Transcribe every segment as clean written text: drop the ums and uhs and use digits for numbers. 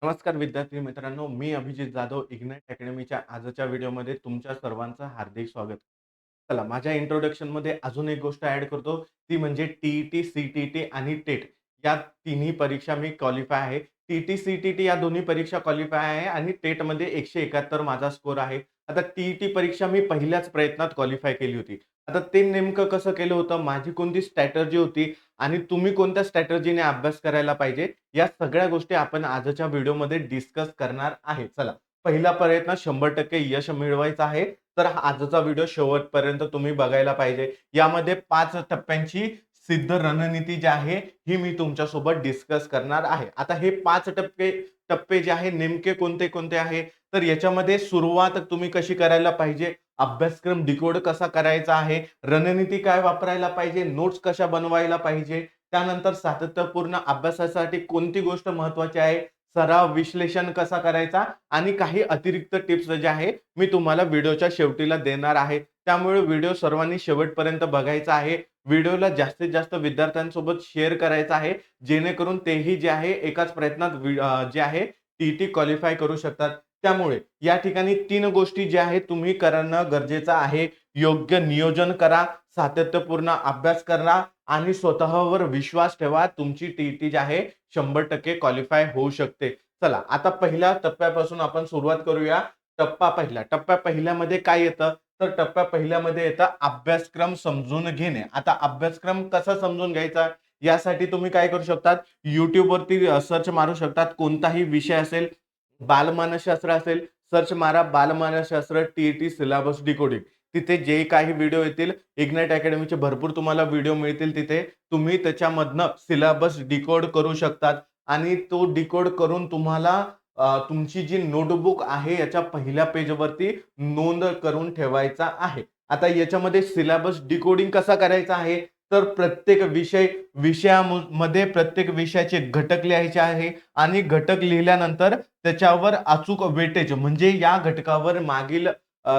नमस्कार विद्यार्थी मित्रांनो, मी अभिजित जाधव इग्नाइट अकॅडमीच्या आजच्या व्हिडिओमध्ये तुमच्या सर्वांचं हार्दिक स्वागत. चला, माझ्या इंट्रोडक्शनमध्ये अजून एक गोष्ट ॲड करतो, ती म्हणजे टी-ई-टी, सी-टी-टी आणि टेट या तिन्ही परीक्षा मी क्वालिफाय आहे. टी-ई-टी, सी-टी-टी या दोन्ही परीक्षा क्वालिफाय आहे आणि टेटमध्ये 171 माझा स्कोर आहे. आता टी-ई-टी परीक्षा मी पहिल्याच प्रयत्नात क्वालिफाय केली होती. आता ते नेमकं कसं केलं होतं, माझी कोणती स्ट्रॅटेजी होती आणि तुम्ही कोणत्या स्ट्रॅटेजीने अभ्यास करायला पाहिजे, या सगळ्या गोष्टी आपण आजच्या व्हिडिओमध्ये डिस्कस करणार आहे. चला, पहिला प्रयत्न 100% यश मिळवायचं आहे, तर हा आजचा व्हिडिओ शेवटपर्यंत तुम्ही बघायला पाहिजे. यामध्ये 5 टप्प्यांची सिद्ध रणनीती जी आहे, ही मी तुमच्यासोबत डिस्कस करणार आहे. आता हे 5 टप्पे टप्पे जे आहे नेमके कोणते-कोणते आहे, तर याच्यामध्ये सुरुवात तुम्ही कशी करायला पाहिजे, अभ्यासक्रम डिकोड कसा करायचा आहे, रणनीती काय वापरायला पाहिजे, नोट्स कशा बनवायला पाहिजे, त्यानंतर सातत्यपूर्ण अभ्यासासाठी कोणती गोष्ट महत्त्वाची आहे, सराव विश्लेषण कसा करायचा आणि काही अतिरिक्त टिप्स जे आहे, मी तुम्हाला व्हिडिओच्या शेवटीला देणार आहे. त्यामुळे व्हिडिओ सर्वांनी शेवटपर्यंत बघायचा आहे. व्हिडिओला जास्तीत जास्त विद्यार्थ्यांसोबत शेअर करायचा आहे, जेणेकरून तेही जे आहे एकाच प्रयत्नात जे आहे टी-ई-टी क्वालिफाय करू शकतात. त्यामुळे या ठिकाणी 3 गोष्टी ज्या आहेत तुम्ही करणं गरजेचं आहे. योग्य नियोजन करा, सातत्यपूर्ण अभ्यास करा आणि स्वतःवर विश्वास ठेवा. तुमची टी-ई-टी जी आहे 100% क्वालिफाय होऊ शकते. चला, आता पहिल्या टप्प्यापासून आपण सुरुवात करूया. टप्पा पहिल्यामध्ये काय येतं? तर टप्प्या पहिल्यामध्ये येतं अभ्यासक्रम समजून घेणे. आता अभ्यासक्रम कसा समजून घ्यायचा? यासाठी तुम्ही काय करू शकतात? YouTubeवरती सर्च मारू शकतात. कोणताही विषय असेल, बालमानसशास्त्र असेल, सर्च मारा बालमानसशास्त्र टी-ई-टी सिलेबस डिकोडिंग. तिथे जे काही व्हिडिओ येतील, इग्नाइट अकॅडमीचे भरपूर तुम्हाला व्हिडिओ मिळतील तिथे. तुम्ही त्याच्यामधनं सिलेबस डिकोड करू शकतात आणि तो डिकोड करून तुम्हाला तुमची जी नोटबुक आहे याच्या पहिल्या पेजवरती नोंद करून ठेवायचा आहे. आता याच्यामध्ये सिलेबस डिकोडिंग कसा करायचा आहे, तर प्रत्येक विषयामध्ये प्रत्येक विषयाचे घटक लिहायचे आहे आणि घटक लिहिल्यानंतर त्याच्यावर अचूक वेटेज म्हणजे या घटकावर मागील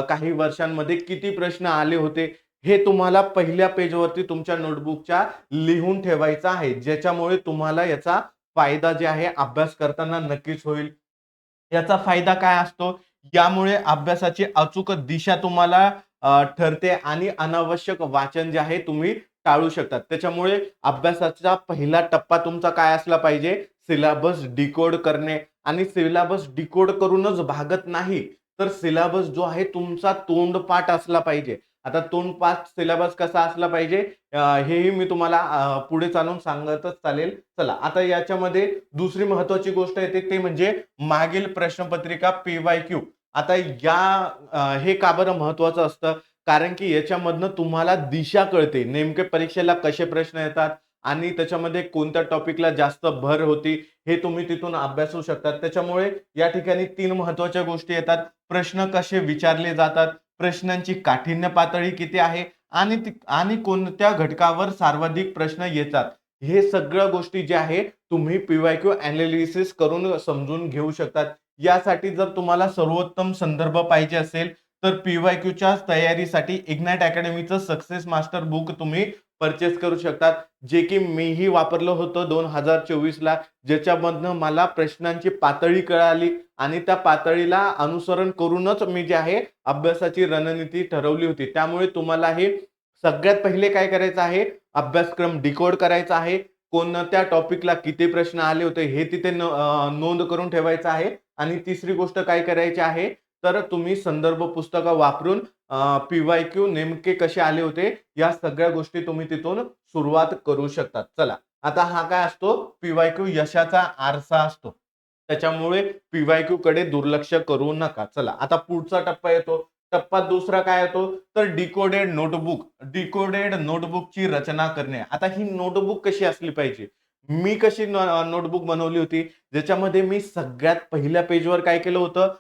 काही वर्षांमध्ये किती प्रश्न आले होते, हे तुम्हाला पहिल्या पेजवरती तुमच्या नोटबुकच्या लिहून ठेवायचं आहे. ज्याच्यामुळे तुम्हाला याचा फायदा जे आहे अभ्यास करताना नक्कीच होईल. याचा फायदा काय असतो? यामुळे अभ्यासाची अचूक दिशा तुम्हाला ठरते आणि अनावश्यक वाचन जे आहे तुम्ही टाळू शकतात. त्याच्यामुळे अभ्यासाचा पहिला टप्पा तुमचा काय असला पाहिजे? सिलेबस डिकोड करणे आणि सिलेबस डिकोड करूनच भागत नाही, तर सिलेबस जो आहे तुमचा तोंडपाठ असला पाहिजे. आता तोंडपाठ सिलेबस कसा असला पाहिजे हेही मी तुम्हाला पुढे चालून सांगतच चालेल. चला, आता याच्यामध्ये दुसरी महत्त्वाची गोष्ट येते ते म्हणजे मागील प्रश्नपत्रिका पी-वाय-क्यू. आता हे का बरं महत्त्वाचं असतं? कारण की याच्यामधनं तुम्हाला दिशा कळते. नेमके परीक्षेला कसे प्रश्न येतात आणि त्याच्यामध्ये कोणत्या टॉपिकला जास्त भर होती, हे तुम्ही तिथून अभ्यासू शकतात. त्याच्यामुळे या ठिकाणी 3 महत्त्वाच्या गोष्टी येतात. प्रश्न कसे विचारले जातात, प्रश्नांची काठिण्य पातळी किती आहे आणि कोणत्या घटकावर सर्वाधिक प्रश्न येतात. हे सगळ्या गोष्टी ज्या आहे तुम्ही पी-वाय-क्यू एनालिसिस करून समजून घेऊ शकतात. यासाठी जर तुम्हाला सर्वोत्तम संदर्भ पाहिजे असेल, तर पी-वाय-क्यूच्या तयारीसाठी इग्नाइट अकॅडमीचं सक्सेस मास्टर बुक तुम्ही पर्चेस करू शकतात. जे की मीही वापरलं होतं 2024 ला, ज्याच्यामधनं मला प्रश्नांची पातळी कळाली आणि त्या पातळीला अनुसरण करूनच मी जे आहे अभ्यासाची रणनीती ठरवली होती. त्यामुळे तुम्हाला हे सगळ्यात पहिले काय करायचं आहे, अभ्यासक्रम डिकोड करायचा आहे. कोणत्या टॉपिकला किती प्रश्न आले होते हे तिथे नोंद करून ठेवायचं आहे आणि तिसरी गोष्ट काय करायची आहे, तर तुम्ही संदर्भ पुस्तकं वापरून पी-वाय-क्यू नेमके कसे आले होते, या सगळ्या गोष्टी तुम्ही तिथून सुरुवात करू शकतात. चला, आता हा काय असतो, पी-वाय-क्यू यशाचा आरसा असतो. त्याच्यामुळे पी-वाय-क्यू कडे दुर्लक्ष करू नका. चला, आता पुढचा टप्पा येतो. टप्पा दुसरा काय येतो, तर डिकोडेड नोटबुक. डिकोडेड नोटबुकची रचना करणे. आता ही नोटबुक कशी असली पाहिजे? मी कशी नोटबुक बनवली होती, ज्याच्यामध्ये मी सगळ्यात पहिल्या पेजवर काय केलं होतं,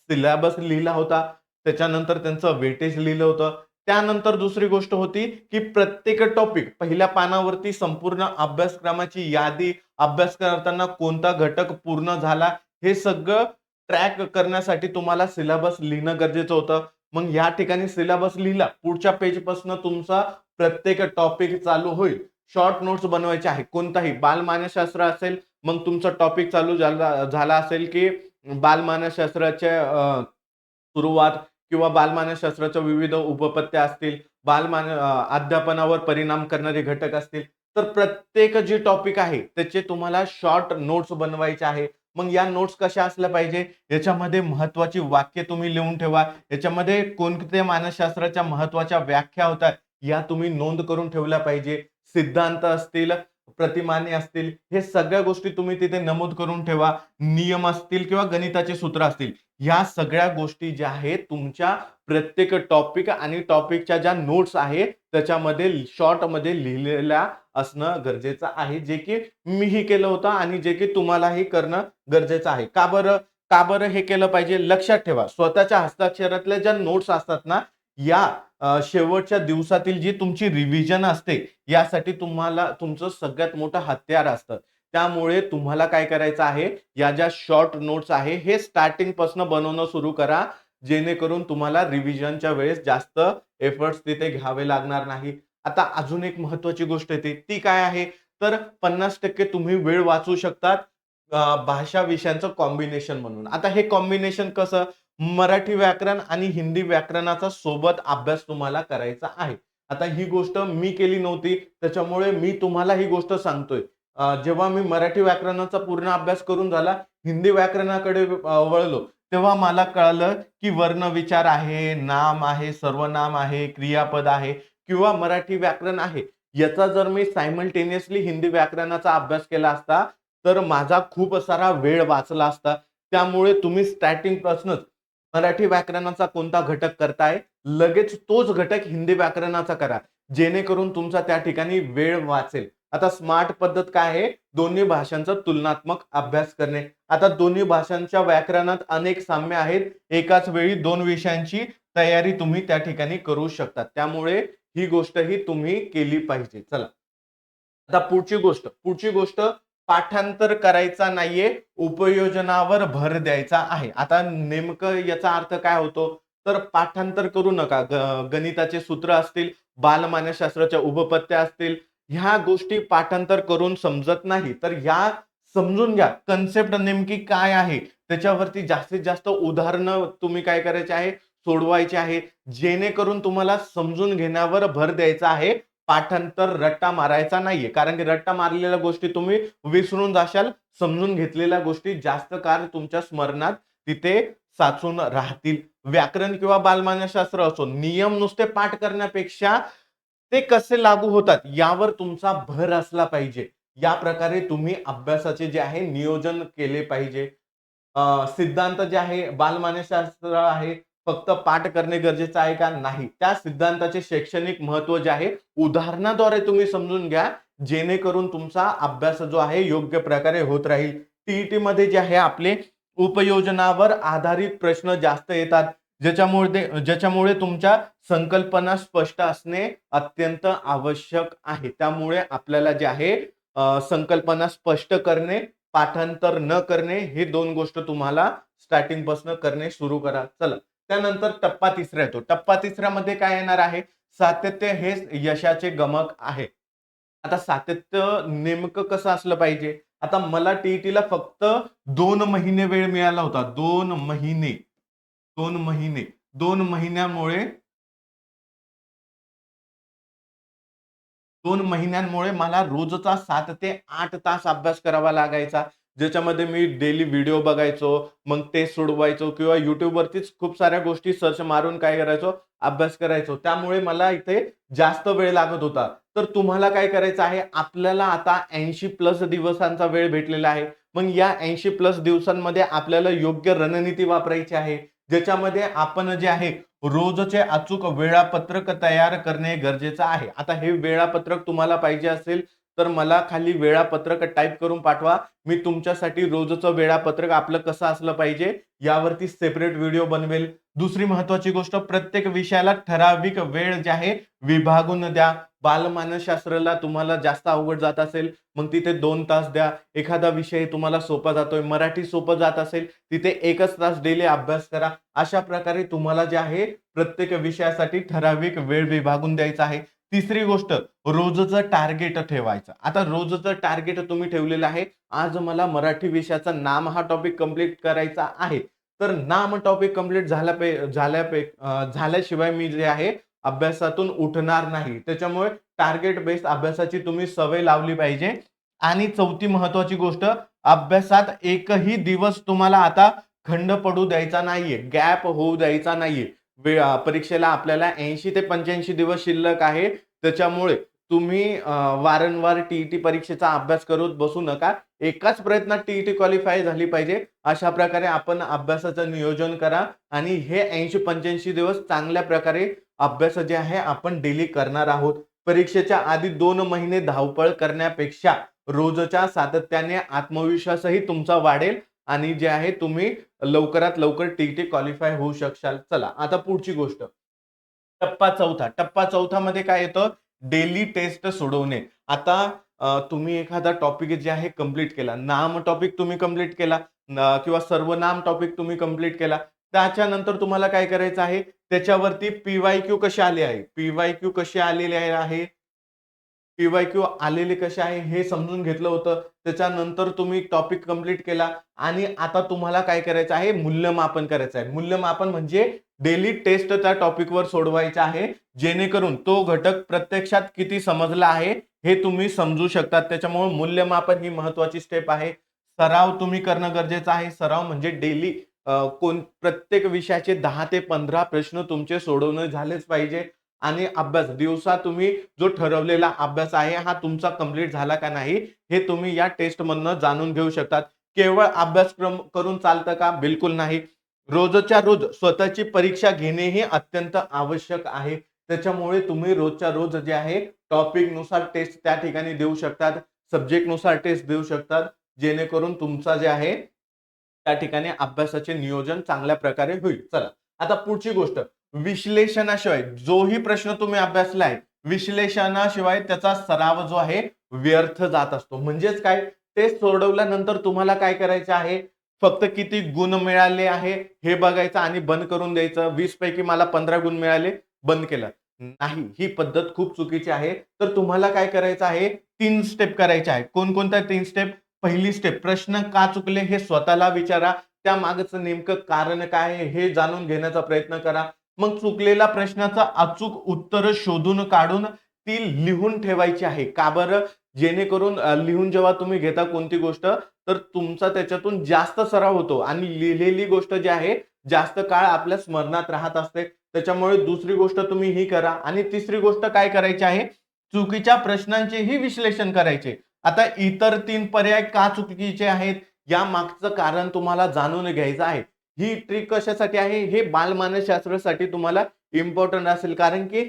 सिलेबस लिहिला होता. त्याच्यानंतर त्यांचं वेटेज लिहिलं होतं. त्यानंतर दुसरी गोष्ट होती, की प्रत्येक टॉपिक पहिल्या पानावरती संपूर्ण अभ्यासक्रमाची यादी, अभ्यास करताना कोणता घटक पूर्ण झाला, हे सगळं ट्रॅक करण्यासाठी तुम्हाला सिलेबस लिहिणं गरजेचं होतं. मग या ठिकाणी सिलेबस लिहिला. पुढच्या पेजपासून तुमचा प्रत्येक टॉपिक चालू होईल. शॉर्ट नोट्स बनवायचे आहे. कोणताही बालमानसशास्त्र असेल, मग तुमचा टॉपिक चालू झाला असेल, की बालमानसशास्त्राच्या सुरुवात किंवा बालमानसशास्त्राच्या विविध उपपत्त्या असतील, अध्यापनावर परिणाम करणारे घटक असतील, तर प्रत्येक जे टॉपिक आहे त्याचे तुम्हाला शॉर्ट नोट्स बनवायचे आहे. मग या नोट्स कशा असल्या पाहिजे, याच्यामध्ये महत्त्वाची वाक्य तुम्ही लिहून ठेवा. याच्यामध्ये कोणत्या मानसशास्त्राच्या महत्त्वाच्या व्याख्या होतात, या तुम्ही नोंद करून ठेवल्या पाहिजे. सिद्धांत असतील, प्रतिमाने असतील, हे सगळ्या गोष्टी तुम्ही तिथे नमूद करून ठेवा. नियम असतील किंवा गणिताचे सूत्र असतील, ह्या सगळ्या गोष्टी ज्या आहेत तुमच्या प्रत्येक टॉपिक आणि टॉपिकच्या ज्या नोट्स आहेत त्याच्यामध्ये शॉर्टमध्ये लिहिलेल्या असणं गरजेचं आहे, जे की मीही केलं होतं आणि जे की तुम्हालाही करणं गरजेचं आहे. का बरं हे केलं पाहिजे? लक्षात ठेवा, स्वतःच्या हस्ताक्षरातल्या ज्या नोट्स असतात ना, या शेवटच्या दिवसातील जी तुमची रिव्हिजन असते, यासाठी तुम्हाला तुमचं सगळ्यात मोठं हत्यार असतं. त्यामुळे तुम्हाला काय करायचं आहे, या ज्या शॉर्ट नोट्स आहे हे स्टार्टिंग पासून बनवणं सुरू करा, जेणेकरून तुम्हाला रिव्हिजनच्या वेळेस जास्त एफर्ट्स तिथे घ्यावे लागणार नाही. आता अजून एक महत्त्वाची गोष्ट येते, ती काय आहे? तर 50% तुम्ही वेळ वाचवू शकतात भाषा विषयांचं कॉम्बिनेशन म्हणून. आता हे कॉम्बिनेशन कसं? मराठी व्याकरण आणि हिंदी व्याकरणाचा सोबत अभ्यास तुम्हाला करायचा आहे. आता ही गोष्ट मी केली नव्हती, त्याच्यामुळे मी तुम्हाला ही गोष्ट सांगतोय. जेव्हा मी मराठी व्याकरणाचा पूर्ण अभ्यास करून झाला, हिंदी व्याकरणाकडे वळलो, तेव्हा मला कळालं, की वर्णविचार आहे, नाम आहे, सर्वनाम आहे, क्रियापद आहे किंवा मराठी व्याकरण आहे. याचा जर मी सायमल्टेनियसली हिंदी व्याकरणाचा अभ्यास केला असता, तर माझा खूप सारा वेळ वाचला असता. त्यामुळे तुम्ही स्टार्टिंगपासूनच मराठी व्याकरणाचा कोणता घटक करताय, लगेच तोच घटक हिंदी व्याकरणाचा करा. जेणेकरून तुमचा त्या ठिकाणी वेळ वाचेल. आता स्मार्ट पद्धत काय आहे? दोन्ही भाषांचा तुलनात्मक अभ्यास करणे. आता दोन्ही भाषांच्या व्याकरणात अनेक साम्य आहेत. एकाच वेळी 2 विषयांची तयारी तुम्ही त्या ठिकाणी करू शकता. त्यामुळे ही गोष्टही तुम्ही केली पाहिजे. चला. आता पुढची गोष्ट पाठांतर करायचा नाहीये, उपयोजनावर भर द्यायचा आहे. आता नेमकं याचा अर्थ काय होतो? तर पाठांतर करू नका. गणिताचे सूत्र असतील, बालमानसशास्त्राच्या उपपत्त्या असतील, ह्या गोष्टी पाठांतर करून समजत नाही, तर ह्या समजून घ्या. कन्सेप्ट नेमकी काय आहे? त्याच्यावरती जास्तीत जास्त उदाहरणं तुम्ही काय करायचे आहे? सोडवायचे आहे. जेणेकरून तुम्हाला समजून घेण्यावर भर द्यायचा आहे. पाठांतर रट्टा मारायचा नाहीये. कारण की रट्टा मारलेल्या गोष्टी तुम्ही विसरून जाशाल. समजून घेतलेल्या गोष्टी जास्त काळ तुमच्या स्मरणात तिथे साचून राहतील. व्याकरण किंवा बालमानसशास्त्र असो, नियम नुसते पाठ करण्यापेक्षा ते कसे लागू होतात यावर तुमचा भर असला पाहिजे. या प्रकारे तुम्ही अभ्यासाचे जे आहे नियोजन केले पाहिजे. सिद्धांत जे आहे, बालमानसशास्त्र आहे, फक्त पाठ करणे गरजेचं आहे का? नाही. त्या सिद्धांताचे शैक्षणिक महत्त्व जे आहे, उदाहरणाद्वारे तुम्ही समजून घ्या, जेणेकरून तुमचा अभ्यास जो आहे योग्य प्रकारे होत राहील. टी-ई-टीमध्ये जे आहे आपले उपयोजनावर आधारित प्रश्न जास्त येतात, ज्याच्यामुळे तुमच्या संकल्पना स्पष्ट असणे अत्यंत आवश्यक आहे. त्यामुळे आपल्याला जे आहे संकल्पना स्पष्ट करणे, पाठांतर न करणे, हे 2 गोष्ट तुम्हाला स्टार्टिंग पासून करणे सुरू करा. चला. त्यानंतर टप्पा तिसरा येतो. टप्पा तिसऱ्यामध्ये काय येणार आहे? सातत्य हेच यशाचे गमक आहे. आता सातत्य नेमकं कसं असलं पाहिजे? आता मला टी-ई-टीला फक्त 2 महिने वेळ मिळाला होता. 2 महिने. 2 महिने. 2 महिन्यामुळे 2 महिन्यांमुळे मला रोजचा 7 ते 8 तास अभ्यास करावा लागायचा. ज्याच्यामध्ये मी डेली व्हिडिओ बघायचो, मग ते सोडवायचो किंवा YouTubeवरतीच खूप साऱ्या गोष्टी सर्च मारून काय करायचो, अभ्यास करायचो. त्यामुळे मला इथे जास्त वेळ लागत होता. तर तुम्हाला काय करायचं आहे, आपल्याला आता 80+ दिवसांचा वेळ भेटलेला आहे. मग या 80+ दिवसांमध्ये आपल्याला योग्य रणनीती वापरायची आहे. ज्याच्यामध्ये आपण जे आहे रोजचे अचूक वेळापत्रक तयार करणे गरजेचं आहे. आता हे वेळापत्रक तुम्हाला पाहिजे असेल, तर मला खाली वेळापत्रक टाइप करून पाठवा. मी तुमच्यासाठी रोजचं वेळापत्रक आपलं कसं असलं पाहिजे, यावरती सेपरेट व्हिडिओ बनवेल. दुसरी महत्त्वाची गोष्ट, प्रत्येक विषयाला ठराविक वेळ जे आहे विभागून द्या. बालमानसशास्त्राला तुम्हाला जास्त अवघड जात असेल, मग तिथे 2 तास द्या. एखादा विषय तुम्हाला सोपा जातोय, मराठी सोपं जात असेल, तिथे 1च तास डेली अभ्यास करा. अशा प्रकारे तुम्हाला जे आहे प्रत्येक विषयासाठी ठराविक वेळ विभागून द्यायचा आहे. तिसरी गोष्ट, रोजचं टार्गेट ठेवायचं. आता रोजचं टार्गेट तुम्ही ठेवलेलं आहे, आज मला मराठी विषयाचा नाम हा टॉपिक कंप्लीट करायचा आहे. तर नाम टॉपिक कंप्लीट झाल्याशिवाय मी जे आहे अभ्यासातून उठणार नाही. त्याच्यामुळे टार्गेट बेस्ड अभ्यासाची तुम्ही सवय लावली पाहिजे. आणि चौथी महत्त्वाची गोष्ट, अभ्यासात एकही दिवस तुम्हाला आता खंड पडू द्यायचा नाहीये, गॅप होऊ द्यायचा नाहीये. परीक्षेला आपल्याला 80 ते 85 दिवस शिल्लक आहे. त्याच्यामुळे तुम्ही वारंवार टी परीक्षेचा अभ्यास करत बसू नका. एकाच प्रयत्नात टी क्वालिफाय झाली पाहिजे. अशा प्रकारे आपण अभ्यासाचं नियोजन करा आणि हे 80-85 दिवस चांगल्या प्रकारे अभ्यास जे आहे आपण डेली करणार आहोत. परीक्षेच्या आधी 2 महिने धावपळ करण्यापेक्षा रोजच्या सातत्याने आत्मविश्वासही तुमचा वाढेल आणि जे आहे तुम्ही लवकरात लवकर टी क्वालिफाय होऊ शकाल. चला आता पुढची गोष्ट. टप्पा चौथा मध्ये काय येतं? डेली टेस्ट सोडवणे. आता तुम्ही एखादा टॉपिक जे आहे कंप्लीट केला, नाम टॉपिक तुम्ही कंप्लीट केला किंवा सर्वनाम टॉपिक तुम्ही कंप्लीट केला. त्याच्यानंतर तुम्हाला काय करायचं आहे? त्याच्यावरती पीवायक्यू कसे आले आहे? पीवायक्यू कसे आलेले आहे? पीवायक्यू आलेले कसे आहे हे समजून घेतलं होतं. त्याच्यानंतर तुम्ही टॉपिक कंप्लीट केला आणि आता तुम्हाला काय करायचं आहे? मूल्यमापन करायचं आहे. मूल्यमापन म्हणजे डेली टेस्ट त्या टॉपिकवर सोडवायचा आहे, जेणेकरून तो घटक प्रत्यक्षात किती समजला आहे हे तुम्ही समजू शकतात. त्याच्यामुळे मूल्यमापन ही महत्त्वाची स्टेप आहे. सराव तुम्ही करणं गरजेचं आहे. सराव म्हणजे डेली प्रत्येक विषयाचे 10 ते 15 प्रश्न तुमचे सोडवणे झालेच पाहिजे आणि अभ्यास दिवसा तुम्ही जो ठरवलेला अभ्यास आहे हा तुमचा कंप्लीट झाला का नाही हे तुम्ही या टेस्ट मधनं जाणून घेऊ शकतात. केवळ अभ्यासक्रम करून चालतं का? बिलकुल नाही. रोजच्या रोज स्वतःची परीक्षा घेणे हे अत्यंत आवश्यक आहे. त्याच्यामुळे तुम्ही रोजच्या रोज जे आहे टॉपिक नुसार टेस्ट त्या ठिकाणी देऊ शकतात, सब्जेक्ट नुसार टेस्ट देऊ शकतात, जेणेकरून तुमचा जे आहे त्या ठिकाणी अभ्यासाचे नियोजन चांगल्या प्रकारे होईल. चला आता पुढची गोष्ट, विश्लेषणाशिवाय जोही प्रश्न तुम्ही अभ्यासलाय, विश्लेषणाशिवाय त्याचा सराव जो आहे व्यर्थ जात असतो. म्हणजेच काय, ते सोडवल्यानंतर तुम्हाला काय करायचं आहे? फक्त किती गुण मिळाले आहे हे बघायचं आणि बंद करून द्यायचं. 20 पैकी मला 15 गुण मिळाले, बंद केलं. नाही, ही पद्धत खूप चुकीची आहे. तर तुम्हाला काय करायचं आहे? 3 स्टेप करायच्या आहेत. कोणकोणत्या 3 स्टेप? पहिली स्टेप, प्रश्न का चुकले हे स्वतःला विचारा. त्या मागचं नेमकं कारण काय आहे हे जाणून घेण्याचा प्रयत्न करा. मग चुकलेल्या प्रश्नाचं अचूक उत्तर शोधून काढून ती लिहून ठेवायची आहे. का बरं? जेणेकरून लिहून जेव्हा तुम्ही घेता कोणती गोष्ट, तर तुमचा त्याच्यातून जास्त सराव होतो आणि लिहिलेली गोष्ट जी आहे जास्त काळ आपल्या स्मरणात राहत असते. त्याच्यामुळे दुसरी गोष्ट तुम्ही ही करा आणि तिसरी गोष्ट काय करायची आहे? चुकीच्या प्रश्नांचेही विश्लेषण करायचे. आता इतर 3 पर्याय का चुकीचे आहेत या मागचं कारण तुम्हाला जाणून घ्यायचं आहे. ही ट्रिक कशासाठी आहे? हे बालमानसशास्त्रासाठी तुम्हाला इम्पॉर्टंट असेल, कारण की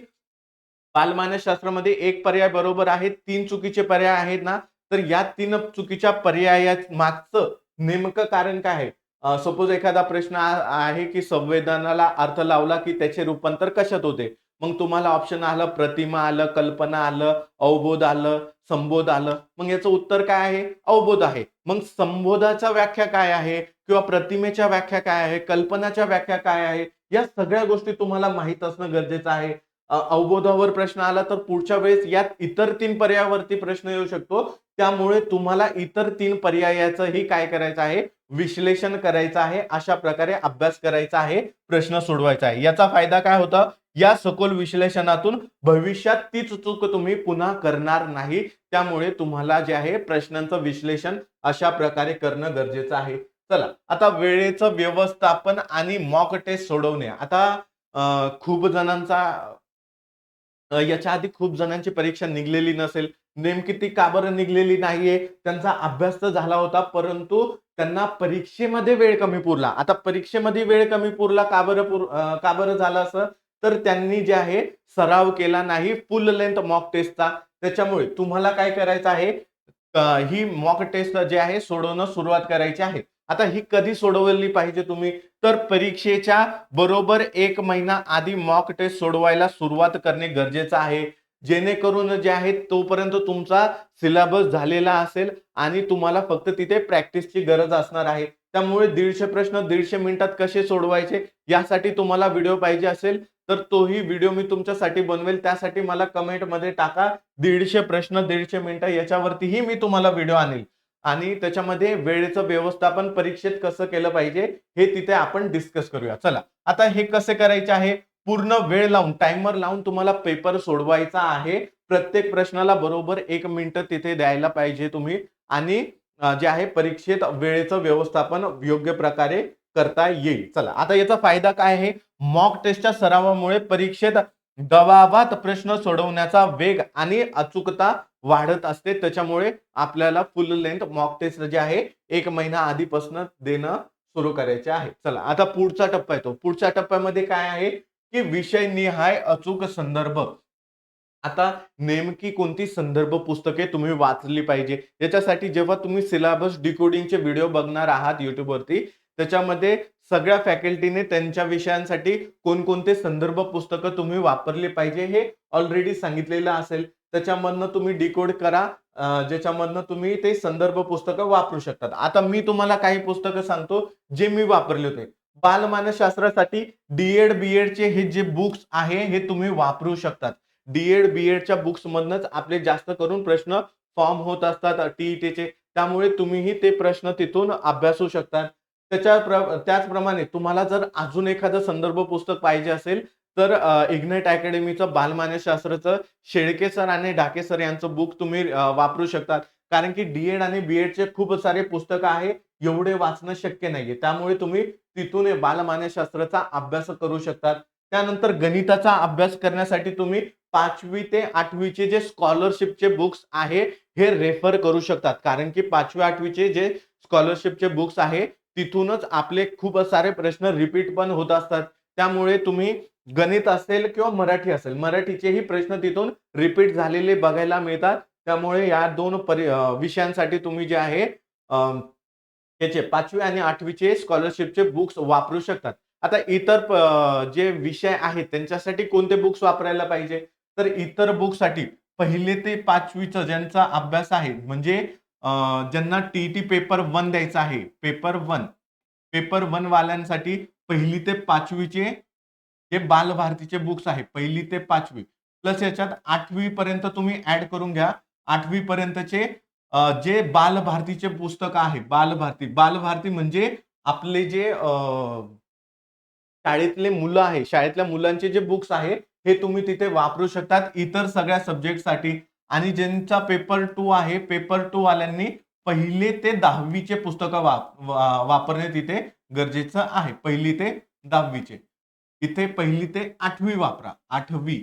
बालमानसशास्त्रामध्ये एक पर्याय बरोबर आहे, 3 चुकीचे पर्याय आहेत ना, तर या 3 चुकीच्या पर्याया मागचं नेमकं कारण काय आहे? सपोज एखादा प्रश्न आहे की संवेदनाला अर्थ लावला की त्याचे रूपांतर कशात होते? मग तुम्हाला ऑप्शन आलं, प्रतिमा आलं, कल्पना आलं, अवबोध आलं, संबोध आलं. मग याचं उत्तर काय आहे? अवबोध आहे. मग संबोधाच्या व्याख्या काय आहे? किंवा प्रतिमेच्या व्याख्या काय आहे? कल्पनाच्या व्याख्या काय आहे? या सगळ्या गोष्टी तुम्हाला माहीत असणं गरजेचं आहे. अवबोधावर प्रश्न आला तर पुढच्या वेळेस यात इतर 3 पर्यायावरती प्रश्न येऊ शकतो. त्यामुळे तुम्हाला इतर 3 पर्यायाचंही काय करायचं आहे? विश्लेषण करायचं आहे. अशा प्रकारे अभ्यास करायचा आहे, प्रश्न सोडवायचा आहे. याचा फायदा काय होता? या सखोल विश्लेषणातून भविष्यात तीच चूक तुम्ही पुन्हा करणार नाही. त्यामुळे तुम्हाला जे आहे प्रश्नांचं विश्लेषण अशा प्रकारे करणं गरजेचं आहे. चला आता वेळेचं व्यवस्थापन आणि मॉक टेस्ट सोडवणे. आता खूप जणांचा याच्या आधी खूप जणांची परीक्षा निघलेली नसेल. नेमकी ती का बरं निघलेली नाहीये? त्यांचा अभ्यास तर झाला होता, परंतु त्यांना परीक्षेमध्ये वेळ कमी पुरला. आता परीक्षेमध्ये वेळ कमी पुरला का बरं झालं असं? तर त्यांनी जे आहे सराव केला नाही फुल लेंथ मॉक टेस्टचा. त्याच्यामुळे तुम्हाला काय करायचं आहे? ही मॉक टेस्ट जे आहे सोडवणं सुरुवात करायची आहे. आता ही कधी सोडवली पाहिजे तुम्ही? तर परीक्षेच्या बरोबर 1 महिना आधी मॉक टेस्ट सोडवायला सुरुवात करणे गरजेचं आहे. जेणेकरून जे आहे तोपर्यंत तुमचा सिलेबस झालेला असेल आणि तुम्हाला फक्त तिथे प्रॅक्टिसची गरज असणार आहे. त्यामुळे 150 प्रश्न 150 मिनिटात कसे सोडवायचे यासाठी तुम्हाला व्हिडिओ पाहिजे असेल तर तोही व्हिडिओ मी तुमच्यासाठी बनवेल. त्यासाठी मला कमेंटमध्ये टाका 150 प्रश्न 150 मिनिटं याच्यावरतीही मी तुम्हाला व्हिडिओ आणेल. आणि त्याच्यामध्ये वेळेचं व्यवस्थापन परीक्षेत कसं केलं पाहिजे हे तिथे आपण डिस्कस करूया. चला आता हे कसे करायचे आहे, पूर्ण वेळ लावून टाइमर लावून तुम्हाला पेपर सोडवायचा आहे. प्रत्येक प्रश्नाला बरोबर 1 मिनिट तिथे द्यायला पाहिजे तुम्ही आणि जे आहे परीक्षेत वेळेचं व्यवस्थापन योग्य प्रकारे करता येईल. चला आता याचा फायदा काय आहे, मॉक टेस्टच्या सरावामुळे परीक्षेत दबावात प्रश्न सोडवण्याचा वेग आणि अचूकता वाढत असते. त्याच्यामुळे आपल्याला फुल लेंथ मॉक टेस्ट जे आहे 1 महिना आधीपासून देणं सुरू करायचे आहे. चला आता पुढचा टप्पा येतो. पुढच्या टप्प्यामध्ये काय आहे की विषयनिहाय अचूक संदर्भ. आता नेमकी कोणती संदर्भ पुस्तके तुम्ही वाचली पाहिजे याच्यासाठी जेव्हा तुम्ही सिलेबस डिकोडिंगचे व्हिडिओ बघणार आहात YouTubeवरती, त्याच्यामध्ये सगळ्या फॅकल्टीने त्यांच्या विषयांसाठी कोणकोणते संदर्भ पुस्तकं तुम्ही वापरली पाहिजे हे ऑलरेडी सांगितलेलं असेल. त्याच्यामधनं तुम्ही डिकोड करा, ज्याच्यामधनं तुम्ही ते संदर्भ पुस्तकं वापरू शकतात. आता मी तुम्हाला काही पुस्तकं सांगतो जे मी वापरले होते. बालमानसशास्त्रासाठी डी-एड, बी-एडचे हे जे बुक्स आहे हे तुम्ही वापरू शकतात. डी-एड, बी-एडच्या बुक्स मधनच आपले जास्त करून प्रश्न फॉर्म होत असतात टीईटीचे. त्यामुळे तुम्हीही ते प्रश्न तिथून अभ्यासू शकतात. त्याचप्रमाणे तुम्हाला जर अजून एखादं संदर्भ पुस्तक पाहिजे असेल तर इग्नाइट अकॅडमीचं बालमानसशास्त्राचं शेळके सर आणि ढाके सर यांचं बुक तुम्ही वापरू शकतात. कारण की डी-एड आणि बी-एडचे खूप सारे पुस्तकं आहे, एवढे वाचणं शक्य नाहीये. त्यामुळे तुम्ही तिथून बालमानसशास्त्राचा अभ्यास करू शकतात. त्यानंतर गणिताचा अभ्यास करण्यासाठी तुम्ही 5वी ते 8वीचे जे स्कॉलरशिपचे बुक्स आहे हे रेफर करू शकतात. कारण की 5वी-8वीचे जे स्कॉलरशिपचे बुक्स आहे तिथूनच आपले खूप सारे प्रश्न रिपीट पण होत असतात. त्यामुळे तुम्ही गणित असेल किंवा मराठी असेल, मराठीचेही प्रश्न तिथून रिपीट झालेले बघायला मिळतात. त्यामुळे या 2 विषयांसाठी तुम्ही जे आहे त्याचे 5वी आणि 8वीचे स्कॉलरशिपचे बुक्स वापरू शकतात. आता इतर जे विषय आहेत त्यांच्यासाठी कोणते बुक्स वापरायला पाहिजे? तर इतर बुकसाठी 1 ते 5वीचा ज्यांचा अभ्यास आहे म्हणजे ज्यांना टीईटी पेपर 1 द्यायचा आहे, पेपर 1 वाल्यांसाठी 1 ते 5वीचे जे बालभारतीचे बुक्स आहे 1 ते 5वी प्लस याच्यात 8वी पर्यंत तुम्ही ऍड करून घ्या. 8वी पर्यंतचे जे बालभारतीचे पुस्तक आहे, बालभारती म्हणजे आपले जे शाळेतले मुलं आहे, शाळेतल्या मुलांचे जे बुक्स आहे हे तुम्ही तिथे वापरू शकतात इतर सगळ्या सब्जेक्टसाठी. आणि ज्यांचा पेपर 2 आहे, पेपर 2 वाल्यांनी 1 ते 10वीचे पुस्तकं वापरणे तिथे गरजेचं आहे. 1 ते 10वीचे. इथे 1 ते 8वी वापरा. 8वी.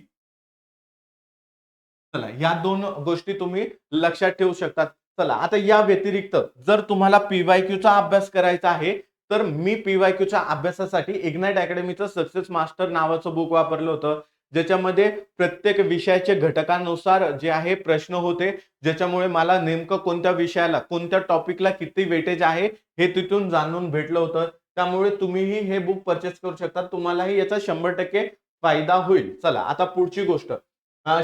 चला या 2 गोष्टी तुम्ही लक्षात ठेवू शकतात. चला आता या व्यतिरिक्त जर तुम्हाला पी-वाय-क्यूचा अभ्यास करायचा आहे, तर मी पी-वाय-क्यूच्या अभ्यासासाठी इग्नाइट अकॅडमीचं सक्सेस मास्टर नावाचं बुक वापरलं होतं. ज्याच्यामध्ये प्रत्येक विषयाच्या घटकानुसार जे आहे प्रश्न होते, ज्याच्यामुळे मला नेमकं कोणत्या विषयाला, कोणत्या टॉपिकला किती वेटेज आहे हे तिथून जाणून भेटलं होतं. त्यामुळे तुम्हीही हे बुक परचेस करू शकता. तुम्हालाही याचा 100% फायदा होईल. चला आता पुढची गोष्ट.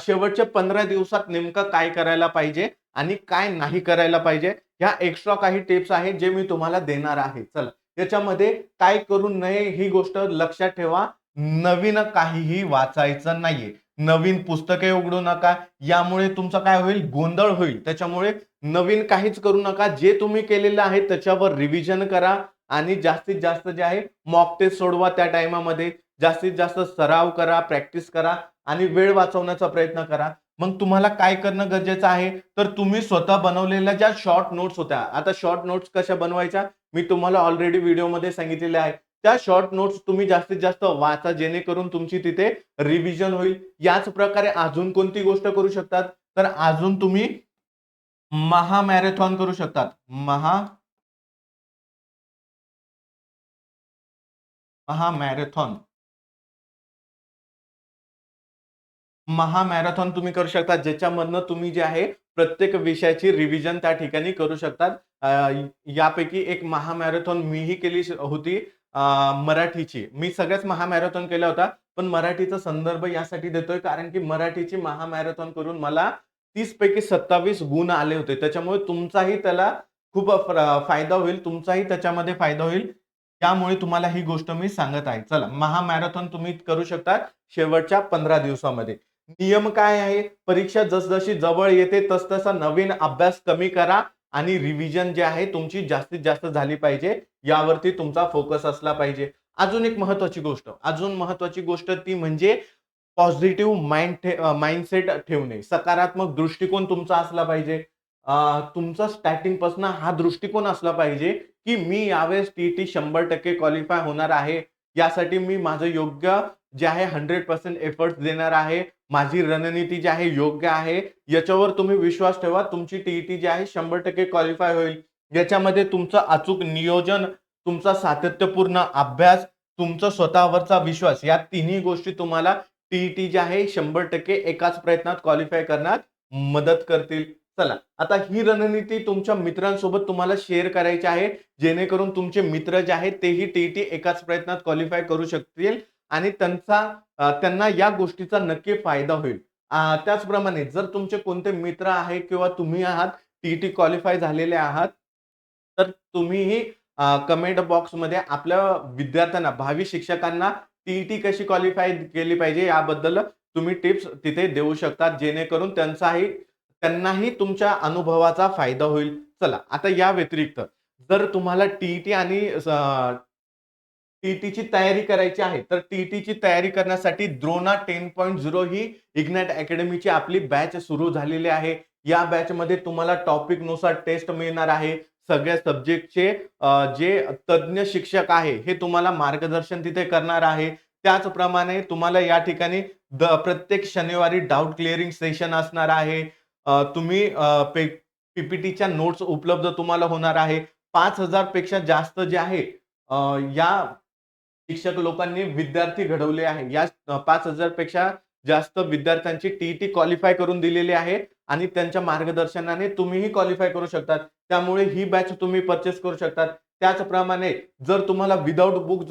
शेवटच्या 15 दिवसात नेमकं काय करायला पाहिजे आणि काय नाही करायला पाहिजे ह्या एक्स्ट्रा काही टिप्स आहेत जे मी तुम्हाला देणार आहे. चला याच्यामध्ये काय करू नये ही गोष्ट लक्षात ठेवा. नवीन काहीही वाचायचं नाहीये. नवीन पुस्तके उघडू नका. यामुळे तुमचा काय होईल, गोंधळ होईल. त्याच्यामुळे नवीन काहीच करू नका. जे तुम्ही केलेलं आहे त्याच्यावर रिव्हिजन करा आणि जास्तीत जास्त जे आहे मॉक टेस्ट सोडवा त्या टाइमामध्ये. जास्तीत जास्त सराव करा, प्रॅक्टिस करा आणि वेळ वाचवण्याचा प्रयत्न करा. मग तुम्हाला काय करणं गरजेचं आहे, तर तुम्ही स्वतः बनवलेल्या ज्या शॉर्ट नोट्स होत्या, आता शॉर्ट नोट्स कशा बनवायच्या मी तुम्हाला ऑलरेडी व्हिडिओमध्ये सांगितलेले आहे. त्या शॉर्ट नोट्स तुम्ही जास्तीत जास्त वाचा जेणेकरून तुमची तिथे रिव्हिजन होईल. याच प्रकारे अजून कोणती गोष्ट करू शकतात, तर अजून तुम्ही महामॅरेथॉन करू शकतात. महामॅरेथॉन महामॅरेथॉन तुम्ही करू शकता, ज्याच्यामधनं तुम्ही जे आहे प्रत्येक विषयाची रिव्हिजन त्या ठिकाणी करू शकतात. यापैकी एक महामॅरेथॉन मीही केली होती मराठीची. मी सगळ्याच महामॅरेथॉन केल्या होत्या, पण मराठीचा संदर्भ यासाठी देतोय कारण की मराठीची महामॅरेथॉन करून मला 30 पैकी 27 गुण आले होते. त्याच्यामुळे तुमचाही त्याला खूप फायदा होईल. तुमचाही त्याच्यामध्ये फायदा होईल. त्यामुळे तुम्हाला ही गोष्ट मी सांगत आहे. चला, महामॅरेथॉन तुम्ही करू शकता शेवटच्या 15 दिवसामध्ये. नियम काय आहे? परीक्षा जसजशी जवळ येते तसतसा नवीन अभ्यास कमी करा आणि रिव्हिजन जे आहे तुमची जास्तीत जास्त झाली पाहिजे. यावरती तुमचा फोकस असला पाहिजे. अजून एक महत्त्वाची गोष्ट ती म्हणजे पॉझिटिव्ह माइंडसेट ठेवणे. सकारात्मक दृष्टिकोन तुमचा असला पाहिजे. तुमचा स्टार्टिंगपासून हा दृष्टिकोन असला पाहिजे, की मी यावेळेस टी-ई-टी 100% क्वालिफाय होणार आहे. यासाठी मी माझं योग्य जे आहे 100% एफर्ट्स देणार आहे. माझी रणनीती जी आहे योग्य आहे. याच्यावर तुम्ही विश्वास ठेवा. तुमची टी-ई-टी जी आहे 100% क्वालिफाय होईल. याच्यामध्ये तुमचं अचूक नियोजन, तुमचा सातत्यपूर्ण अभ्यास, तुमचा स्वतःवरचा विश्वास या तिन्ही गोष्टी तुम्हाला टी-ई-टी जी आहे 100% एकाच प्रयत्नात क्वालिफाय करण्यात मदत करतील. चला, आता ही रणनीती तुमच्या मित्रांसोबत तुम्हाला शेअर करायची आहे, जेणेकरून तुमचे मित्र जे आहेत तेही टी-ई-टी एकाच प्रयत्नात क्वालिफाय करू शकतील आणि त्यांना या गोष्टीचा नक्की फायदा होईल. त्याचप्रमाणे जर तुमचे कोणते मित्र आहे किंवा तुम्ही आहात टी-ई-टी क्वालिफाय झालेले आहात, तर तुम्हीही कमेंट बॉक्समध्ये आपल्या विद्यार्थ्यांना, भावी शिक्षकांना टी-ई-टी कशी क्वालिफाय केली पाहिजे याबद्दल तुम्ही टिप्स तिथे देऊ शकता, जेणेकरून त्यांनाही तुमच्या अनुभवाचा फायदा होईल. चला, आता या व्यतिरिक्त जर तुम्हाला टी-ई-टी आणि टी-ई-टीची तयारी करायची आहे, तर टी-ई-टीची तयारी करण्यासाठी द्रोणा 10.0 ही इग्नाइट अकॅडमीची आपली बॅच सुरू झालेली आहे. या बॅचमध्ये तुम्हाला टॉपिकनुसार टेस्ट मिळणार आहे. सगळ्या सब्जेक्टचे जे तज्ञ शिक्षक आहे, हे तुम्हाला मार्गदर्शन तिथे करणार आहे. त्याचप्रमाणे तुम्हाला या ठिकाणी प्रत्येक शनिवारी डाउट क्लिअरिंग सेशन असणार आहे. तुम्ही पी-पी-टीच्या नोट्स उपलब्ध तुम्हाला होणार आहे. 5,000 पेक्षा जास्त जे आहे या शिक्षक लोकांनी विद्यार्थी घडवले आहे. या 5,000 पेक्षा जास्त विद्यार्थ्यांची टी-ई-टी क्वालिफाय करून दिलेली आहे आणि त्यांच्या मार्गदर्शनाने तुम्हीही क्वालिफाय करू शकतात. त्यामुळे ही बॅच तुम्ही पर्चेस करू शकतात. त्याचप्रमाणे जर तुम्हाला विथआऊट बुक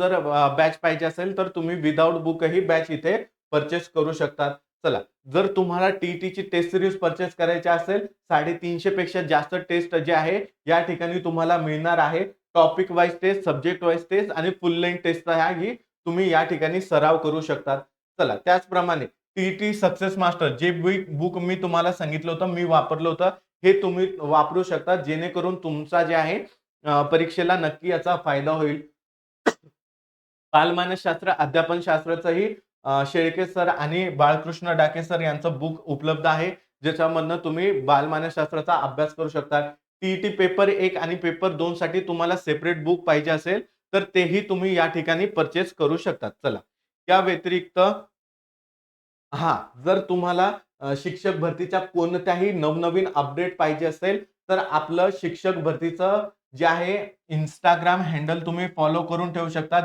बॅच पाहिजे असेल, तर तुम्ही विथआऊट बुकही बॅच इथे पर्चेस करू शकतात. चला, जर तुम्हाला टी-ई-टीची टेस्ट सीरीज पर्चेस करायची असेल, 350 पेक्षा जास्त टेस्ट जे आहे या ठिकाणी तुम्हाला मिळणार आहे. Topic wise test, subject wise test आणि फुल लेंथ टेस्टचा ही तुम्ही या ठिकाणी सराव करू शकतात. चला, त्याचप्रमाणे टी-ई-टी सक्सेस मास्टर जे बुक मी तुम्हाला सांगितलं होतं, मी वापरलं होतं, हे तुम्ही वापरू शकता, जेणेकरून तुमचा जे आहे परीक्षेला नक्की याचा फायदा होईल. बालमानसशास्त्र, अध्यापनशास्त्राचंही शेळके सर आणि बाळकृष्ण डाके सर यांचं बुक उपलब्ध आहे, ज्याच्यामधनं तुम्ही बालमानसशास्त्राचा अभ्यास करू शकता. टी-ई-टी पेपर 1 आणि पेपर 2 साठी तुम्हाला सेपरेट बुक पाहिजे असेल, तर तेही तुम्ही या ठिकाणी पर्चेस करू शकतात. चला, या व्यतिरिक्त जर तुम्हाला शिक्षक भरतीच्या कोणत्याही नवनवीन अपडेट पाहिजे असेल, तर आपलं शिक्षक भरतीचं जे आहे Instagram हँडल तुम्ही फॉलो करून ठेवू शकता.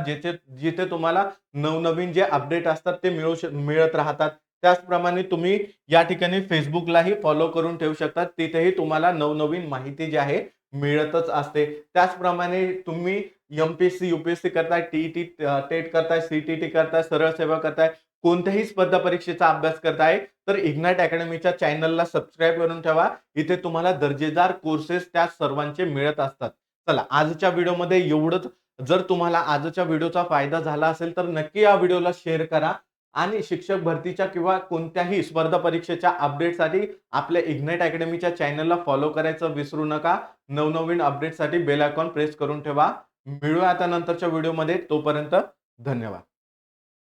जिथे तुम्हाला नवनवीन जे अपडेट असतात ते मिळत राहतात. त्याचप्रमाणे तुम्ही या ठिकाणी Facebookलाही फॉलो करून ठेवू शकता. तिथेही तुम्हाला नवनवीन माहिती जी आहे मिळतच असते. त्याचप्रमाणे तुम्ही एम-पी-एस-सी, यू-पी-एस-सी करताय, टी-ई-टी, टेट करताय, सी-टी-टी करताय, सरळ सेवा करताय, कोणत्याही स्पर्धा परीक्षेचा अभ्यास करताय, तर इग्नाइट अकॅडमीच्या चॅनलला सबस्क्राईब करून ठेवा. इथे तुम्हाला दर्जेदार कोर्सेस त्या सर्वांचे मिळत असतात. चला, आजच्या व्हिडिओमध्ये एवढंच. जर तुम्हाला आजच्या व्हिडिओचा फायदा झाला असेल, तर नक्की या व्हिडिओला शेअर करा आणि शिक्षक भरतीच्या किंवा कोणत्याही स्पर्धा परीक्षेच्या अपडेटसाठी आपल्या इग्नाइट अकॅडमीच्या चॅनलला फॉलो करायचं विसरू नका. नवनवीन अपडेटसाठी बेल आयकॉन प्रेस करून ठेवा. मिळूया आता नंतरच्या व्हिडिओमध्ये. तोपर्यंत धन्यवाद.